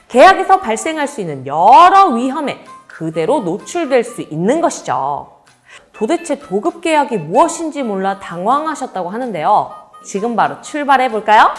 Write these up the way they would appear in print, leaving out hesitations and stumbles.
계약에서 발생할 수 있는 여러 위험에 그대로 노출될 수 있는 것이죠. 도대체 도급 계약이 무엇인지 몰라 당황하셨다고 하는데요. 지금 바로 출발해 볼까요?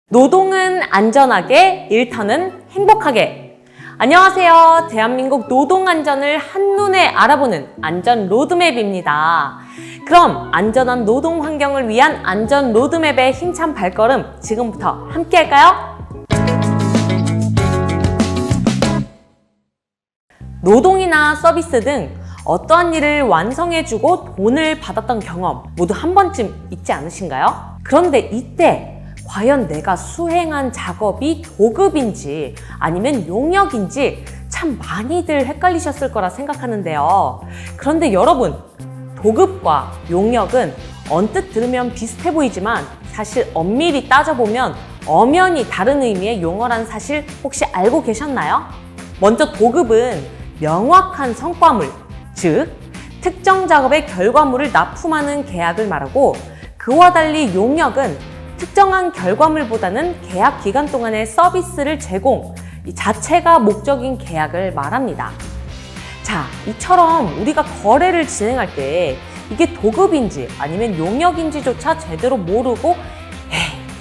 노동은 안전하게, 일터는 행복하게. 안녕하세요. 대한민국 노동 안전을 한눈에 알아보는 안전 로드맵입니다. 그럼 안전한 노동 환경을 위한 안전 로드맵의 힘찬 발걸음 지금부터 함께 할까요? 노동이나 서비스 등 어떠한 일을 완성해주고 돈을 받았던 경험 모두 한 번쯤 있지 않으신가요? 그런데 이때 과연 내가 수행한 작업이 도급인지 아니면 용역인지 참 많이들 헷갈리셨을 거라 생각하는데요. 그런데 여러분, 도급과 용역은 언뜻 들으면 비슷해 보이지만 사실 엄밀히 따져보면 엄연히 다른 의미의 용어란 사실 혹시 알고 계셨나요? 먼저 도급은 명확한 성과물, 즉 특정 작업의 결과물을 납품하는 계약을 말하고, 그와 달리 용역은 특정한 결과물보다는 계약 기간 동안의 서비스를 제공, 이 자체가 목적인 계약을 말합니다. 자, 이처럼 우리가 거래를 진행할 때 이게 도급인지 아니면 용역인지조차 제대로 모르고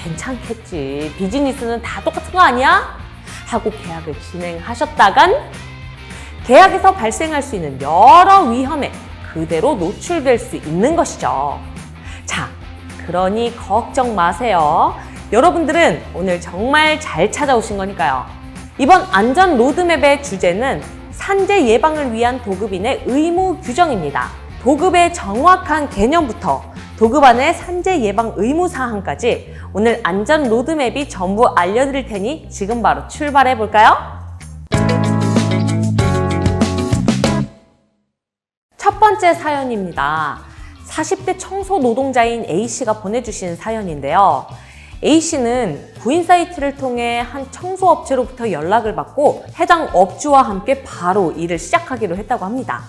괜찮겠지, 비즈니스는 다 똑같은 거 아니야? 하고 계약을 진행하셨다간 계약에서 발생할 수 있는 여러 위험에 그대로 노출될 수 있는 것이죠. 자, 그러니 걱정 마세요. 여러분들은 오늘 정말 잘 찾아오신 거니까요. 이번 안전 로드맵의 주제는 산재 예방을 위한 도급인의 의무 규정입니다. 도급의 정확한 개념부터 도급 안의 산재 예방 의무 사항까지 오늘 안전 로드맵이 전부 알려드릴 테니 지금 바로 출발해 볼까요? 첫 번째 사연입니다. 40대 청소 노동자인 A씨가 보내주신 사연인데요. A씨는 구인 사이트를 통해 한 청소업체로부터 연락을 받고 해당 업주와 함께 바로 일을 시작하기로 했다고 합니다.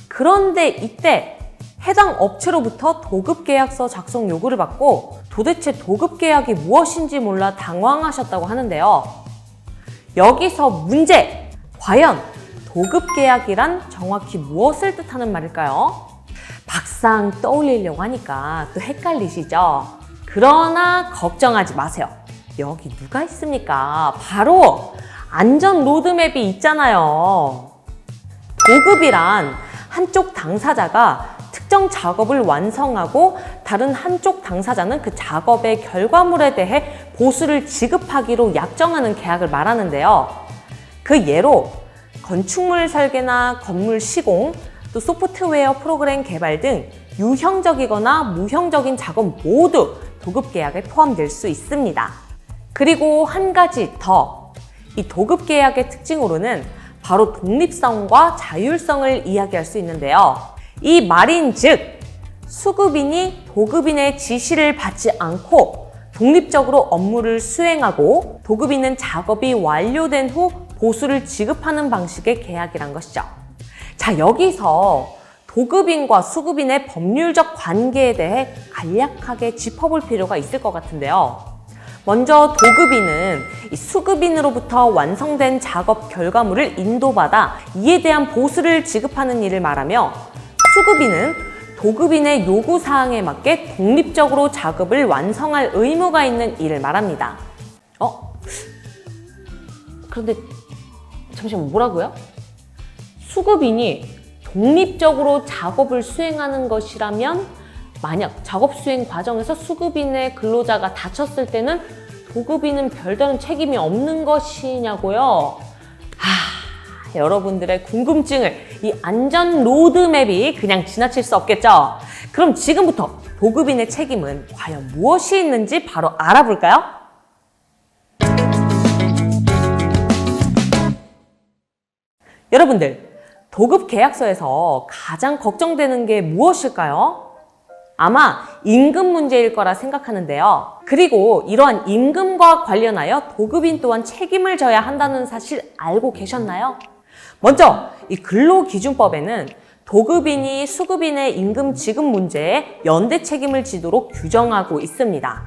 그런데 이때 해당 업체로부터 도급계약서 작성 요구를 받고 도대체 도급계약이 무엇인지 몰라 당황하셨다고 하는데요. 여기서 문제! 과연 도급계약이란 정확히 무엇을 뜻하는 말일까요? 막상 떠올리려고 하니까 또 헷갈리시죠? 그러나 걱정하지 마세요. 여기 누가 있습니까? 바로 안전 로드맵이 있잖아요. 도급이란 한쪽 당사자가 특정 작업을 완성하고 다른 한쪽 당사자는 그 작업의 결과물에 대해 보수를 지급하기로 약정하는 계약을 말하는데요. 그 예로 건축물 설계나 건물 시공, 또 소프트웨어 프로그램 개발 등 유형적이거나 무형적인 작업 모두 도급계약에 포함될 수 있습니다. 그리고 한 가지 더, 이 도급계약의 특징으로는 바로 독립성과 자율성을 이야기할 수 있는데요. 이 말인즉 수급인이 도급인의 지시를 받지 않고 독립적으로 업무를 수행하고 도급인은 작업이 완료된 후 보수를 지급하는 방식의 계약이란 것이죠. 자, 여기서 도급인과 수급인의 법률적 관계에 대해 간략하게 짚어볼 필요가 있을 것 같은데요. 먼저 도급인은 이 수급인으로부터 완성된 작업 결과물을 인도받아 이에 대한 보수를 지급하는 일을 말하며, 수급인은 도급인의 요구사항에 맞게 독립적으로 작업을 완성할 의무가 있는 일을 말합니다. 그런데 잠시만, 뭐라고요? 수급인이 독립적으로 작업을 수행하는 것이라면 만약 작업 수행 과정에서 수급인의 근로자가 다쳤을 때는 도급인은 별다른 책임이 없는 것이냐고요? 여러분들의 궁금증을 이 안전 로드맵이 그냥 지나칠 수 없겠죠? 그럼 지금부터 도급인의 책임은 과연 무엇이 있는지 바로 알아볼까요? 여러분들, 도급 계약서에서 가장 걱정되는 게 무엇일까요? 아마 임금 문제일 거라 생각하는데요. 그리고 이러한 임금과 관련하여 도급인 또한 책임을 져야 한다는 사실 알고 계셨나요? 먼저 이 근로기준법에는 도급인이 수급인의 임금 지급 문제에 연대 책임을 지도록 규정하고 있습니다.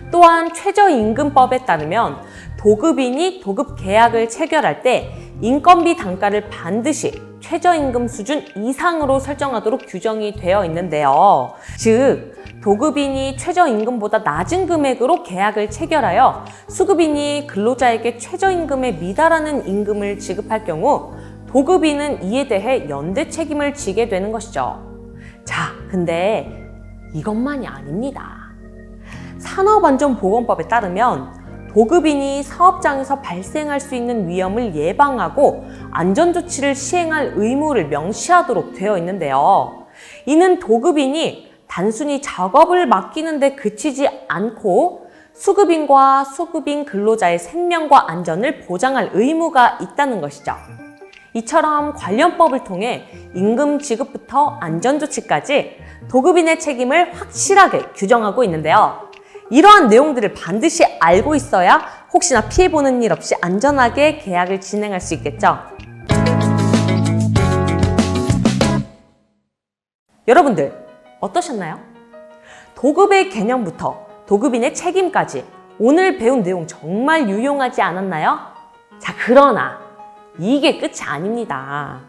또한 최저임금법에 따르면 도급인이 도급 계약을 체결할 때 인건비 단가를 반드시 최저임금 수준 이상으로 설정하도록 규정이 되어 있는데요. 즉, 도급인이 최저임금보다 낮은 금액으로 계약을 체결하여 수급인이 근로자에게 최저임금에 미달하는 임금을 지급할 경우 도급인은 이에 대해 연대 책임을 지게 되는 것이죠. 자, 근데 이것만이 아닙니다. 산업안전보건법에 따르면 도급인이 사업장에서 발생할 수 있는 위험을 예방하고 안전조치를 시행할 의무를 명시하도록 되어 있는데요. 이는 도급인이 단순히 작업을 맡기는 데 그치지 않고 수급인과 수급인 근로자의 생명과 안전을 보장할 의무가 있다는 것이죠. 이처럼 관련법을 통해 임금 지급부터 안전조치까지 도급인의 책임을 확실하게 규정하고 있는데요. 이러한 내용들을 반드시 알고 있어야 혹시나 피해보는 일 없이 안전하게 계약을 진행할 수 있겠죠. 여러분들 어떠셨나요? 도급의 개념부터 도급인의 책임까지 오늘 배운 내용 정말 유용하지 않았나요? 자, 그러나 이게 끝이 아닙니다.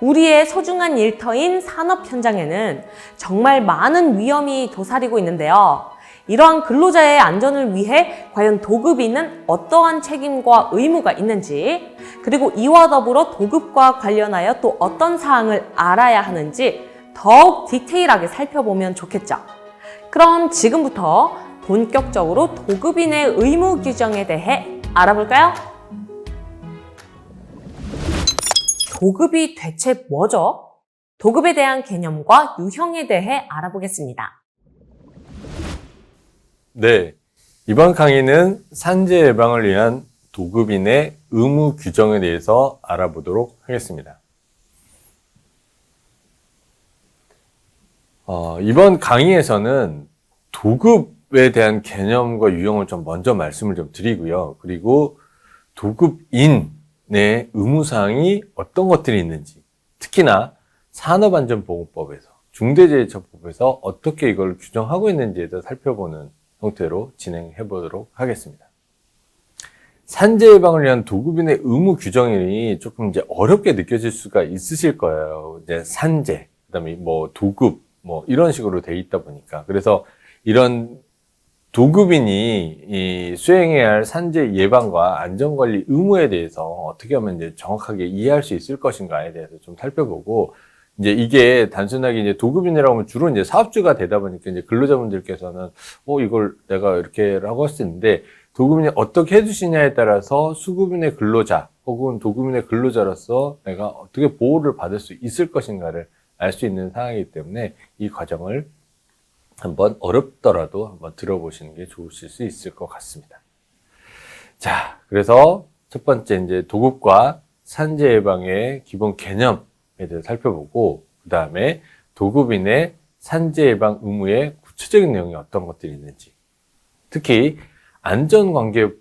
우리의 소중한 일터인 산업 현장에는 정말 많은 위험이 도사리고 있는데요. 이러한 근로자의 안전을 위해 과연 도급인은 어떠한 책임과 의무가 있는지, 그리고 이와 더불어 도급과 관련하여 또 어떤 사항을 알아야 하는지 더욱 디테일하게 살펴보면 좋겠죠. 그럼 지금부터 본격적으로 도급인의 의무 규정에 대해 알아볼까요? 도급이 대체 뭐죠? 도급에 대한 개념과 유형에 대해 알아보겠습니다. 네, 이번 강의는 산재 예방을 위한 도급인의 의무 규정에 대해서 알아보도록 하겠습니다. 이번 강의에서는 도급에 대한 개념과 유형을 좀 먼저 말씀을 좀 드리고요. 그리고 도급인의 의무사항이 어떤 것들이 있는지, 특히나 산업안전보건법에서, 중대재해처벌법에서 어떻게 이걸 규정하고 있는지에 대해서 살펴보는 형태로 진행해 보도록 하겠습니다. 산재 예방을 위한 도급인의 의무 규정이 조금 이제 어렵게 느껴질 수가 있으실 거예요. 이제 산재, 그다음에 뭐 도급, 뭐 이런 식으로 돼 있다 보니까. 그래서 이런 도급인이 수행해야 할 산재 예방과 안전관리 의무에 대해서 어떻게 하면 이제 정확하게 이해할 수 있을 것인가에 대해서 좀 살펴보고, 이제 이게 단순하게 이제 도급인이라고 하면 주로 이제 사업주가 되다 보니까 이제 근로자분들께서는 이걸 내가 이렇게라고 할 수 있는데, 도급인이 어떻게 해주시냐에 따라서 수급인의 근로자 혹은 도급인의 근로자로서 내가 어떻게 보호를 받을 수 있을 것인가를 알 수 있는 상황이기 때문에 이 과정을 한번 어렵더라도 한번 들어보시는 게 좋으실 수 있을 것 같습니다. 자, 그래서 첫 번째 이제 도급과 산재 예방의 기본 개념 에 대해서 살펴보고, 그 다음에 도급인의 산재 예방 의무의 구체적인 내용이 어떤 것들이 있는지, 특히 안전관계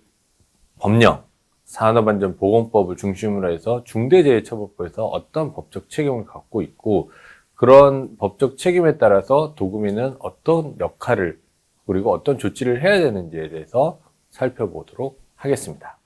법령, 산업안전보건법을 중심으로 해서 중대재해처벌법에서 어떤 법적 책임을 갖고 있고, 그런 법적 책임에 따라서 도급인은 어떤 역할을 그리고 어떤 조치를 해야 되는지에 대해서 살펴보도록 하겠습니다.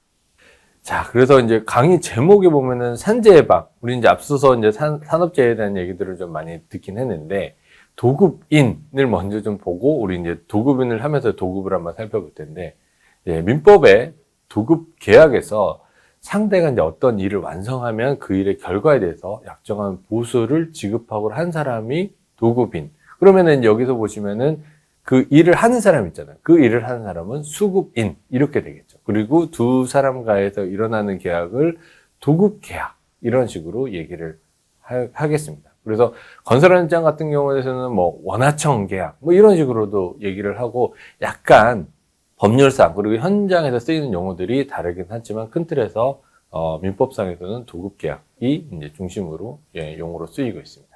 자, 그래서 이제 강의 제목에 보면은 산재 예방, 우리 이제 앞서서 이제 산업재해에 대한 얘기들을 좀 많이 듣긴 했는데, 도급인을 먼저 좀 보고, 우리 이제 도급인을 하면서 도급을 한번 살펴볼 텐데, 민법의 도급 계약에서 상대가 이제 어떤 일을 완성하면 그 일의 결과에 대해서 약정한 보수를 지급하고 한 사람이 도급인. 그러면은 여기서 보시면은 그 일을 하는 사람 있잖아요. 그 일을 하는 사람은 수급인. 이렇게 되겠죠. 그리고 두 사람 간에서 일어나는 계약을 도급 계약. 이런 식으로 얘기를 하겠습니다. 그래서 건설 현장 같은 경우에는 뭐 원하청 계약. 뭐 이런 식으로도 얘기를 하고, 약간 법률상 그리고 현장에서 쓰이는 용어들이 다르긴 하지만 큰 틀에서 민법상에서는 도급 계약이 이제 중심으로 용어로 쓰이고 있습니다.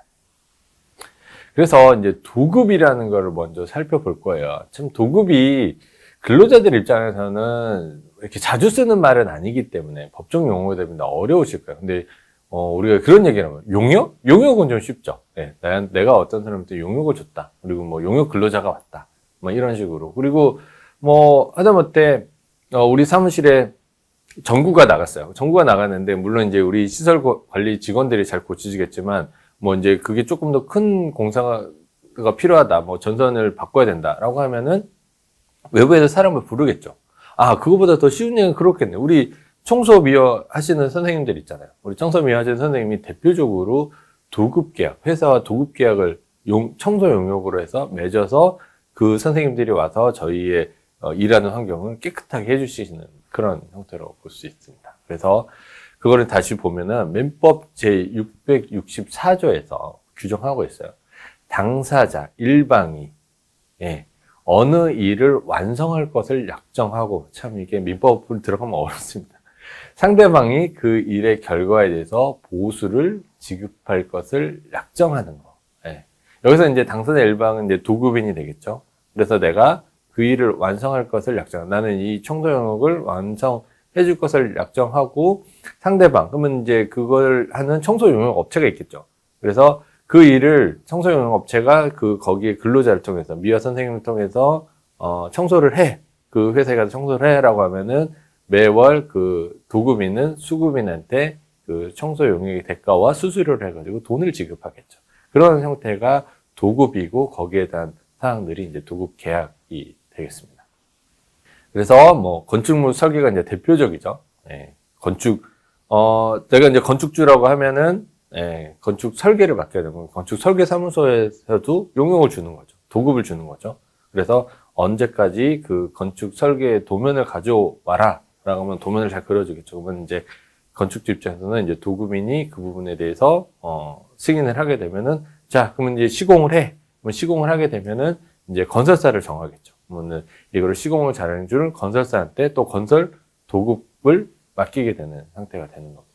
그래서 이제 도급이라는 거를 먼저 살펴볼 거예요. 참 도급이 근로자들 입장에서는 이렇게 자주 쓰는 말은 아니기 때문에 법적 용어가 되면 어려우실 거예요. 근데 우리가 그런 얘기를 하면, 용역? 용역은 좀 쉽죠. 예, 내가 어떤 사람한테 용역을 줬다. 그리고 뭐, 용역 근로자가 왔다. 뭐, 이런 식으로. 그리고 뭐, 하다못해, 우리 사무실에 전구가 나갔어요. 전구가 나갔는데, 물론 이제 우리 시설 관리 직원들이 잘 고치시겠지만, 뭐, 이제 그게 조금 더 큰 공사가 필요하다. 뭐, 전선을 바꿔야 된다라고 하면은, 외부에서 사람을 부르겠죠. 아, 그거보다 더 쉬운 얘기는 그렇겠네. 우리 청소미화 하시는 선생님들 있잖아요. 우리 청소미화 하시는 선생님이 대표적으로 도급계약, 회사와 도급계약을 청소 용역으로 해서 맺어서 그 선생님들이 와서 저희의 일하는 환경을 깨끗하게 해주시는 그런 형태로 볼 수 있습니다. 그래서 그거를 다시 보면은 민법 제664조에서 규정하고 있어요. 당사자, 일방이, 예, 어느 일을 완성할 것을 약정하고, 참 이게 민법을 들어가면 어렵습니다. 상대방이 그 일의 결과에 대해서 보수를 지급할 것을 약정하는 거. 예. 여기서 이제 당사자 일방은 이제 도급인이 되겠죠. 그래서 내가 그 일을 완성할 것을 약정. 나는 이 청소 영역을 완성해 줄 것을 약정하고, 상대방, 그러면 이제 그걸 하는 청소 용역 업체가 있겠죠. 그래서 그 일을 청소 용역 업체가 거기에 근로자를 통해서, 미화 선생님을 통해서 청소를 해. 그 회사에 가서 청소를 해라고 하면은 매월 그 도급인은 수급인한테 그 청소 용역의 대가와 수수료를 해가지고 돈을 지급하겠죠. 그런 형태가 도급이고, 거기에 대한 사항들이 이제 도급 계약이 되겠습니다. 그래서 뭐 건축물 설계가 이제 대표적이죠. 예, 내가 이제 건축주라고 하면은, 예, 건축 설계를 맡겨야 되고, 건축 설계 사무소에서도 용역을 주는 거죠. 도급을 주는 거죠. 그래서 언제까지 그 건축 설계 도면을 가져와라 라고 하면 도면을 잘 그려주겠죠. 그러면 이제 건축주 입장에서는 이제 도급인이 그 부분에 대해서 승인을 하게 되면은, 자, 그러면 이제 시공을 해. 그러면 시공을 하게 되면은 이제 건설사를 정하겠죠. 그러면은 이거를 시공을 잘해줄 건설사한테 또 건설 도급을 맡기게 되는 상태가 되는 겁니다.